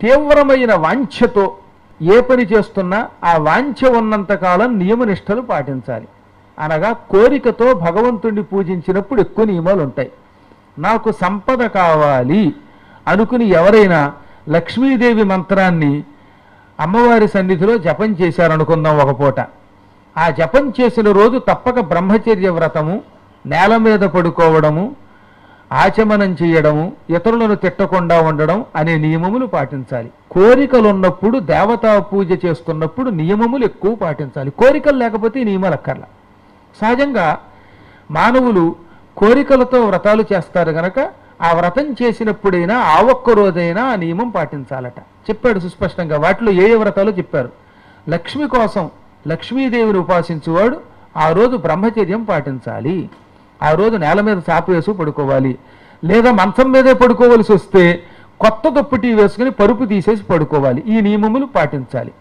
తీవ్రమైన వాంఛతో ఏ పని చేస్తున్నా ఆ వాంఛ ఉన్నంతకాలం నియమనిష్టలు పాటించాలి. అనగా కోరికతో భగవంతుణ్ణి పూజించినప్పుడు ఎక్కువ నియమాలు ఉంటాయి. నాకు సంపద కావాలి అనుకుని ఎవరైనా లక్ష్మీదేవి మంత్రాన్ని అమ్మవారి సన్నిధిలో జపం చేశారనుకుందాం ఒక పూట. ఆ జపం చేసిన రోజు తప్పక బ్రహ్మచర్య వ్రతము, నేల మీద పడుకోవడము, ఆచమనం చేయడము, ఇతరులను తిట్టకుండా ఉండడం అనే నియమములు పాటించాలి. కోరికలు ఉన్నప్పుడు దేవతా పూజ చేస్తున్నప్పుడు నియమములు ఎక్కువ పాటించాలి. కోరికలు లేకపోతే ఈ నియమాలు అక్కర్లా. సహజంగా మానవులు కోరికలతో వ్రతాలు చేస్తారు గనక ఆ వ్రతం చేసినప్పుడైనా ఆ ఒక్క రోజైనా ఆ నియమం పాటించాలట చెప్పాడు సుస్పష్టంగా. వాటిలో ఏ ఏ వ్రతాలు చెప్పారు. లక్ష్మి కోసం లక్ష్మీదేవిని ఉపాసించువాడు ఆ రోజు బ్రహ్మచర్యం పాటించాలి. ఆ రోజు నేల మీద చాప వేసి పడుకోవాలి. లేదా మంచం మీదే పడుకోవలసి వస్తే కొత్త దుప్పటి వేసుకుని పరుపు తీసేసి పడుకోవాలి. ఈ నియమములు పాటించాలి.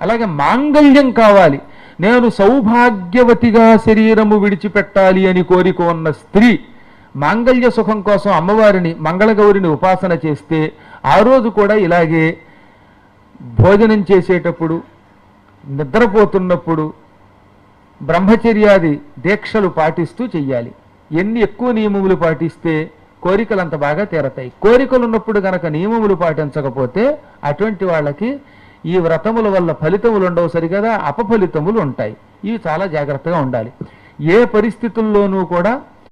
అలాగే మాంగళ్యం కావాలి. నేను సౌభాగ్యవతిగా శరీరము విడిచిపెట్టాలి అని కోరిక ఉన్న స్త్రీ మాంగళ్య సుఖం కోసం అమ్మవారిని మంగళగౌరిని ఉపాసన చేస్తే ఆ రోజు కూడా ఇలాగే భోజనం చేసేటప్పుడు, నిద్రపోతున్నప్పుడు బ్రహ్మచర్యాది దీక్షలు పాటిస్తూ చెయ్యాలి. ఎన్ని ఎక్కువ నియమములు పాటిస్తే కోరికలు అంత బాగా తీరతాయి. కోరికలు ఉన్నప్పుడు గనక నియమములు పాటించకపోతే అటువంటి వాళ్ళకి ఈ వ్రతముల వల్ల ఫలితములు ఉండవు, సరికదా అపఫలితములు ఉంటాయి. ఇవి చాలా జాగ్రత్తగా ఉండాలి. ఏ పరిస్థితుల్లోనూ కూడా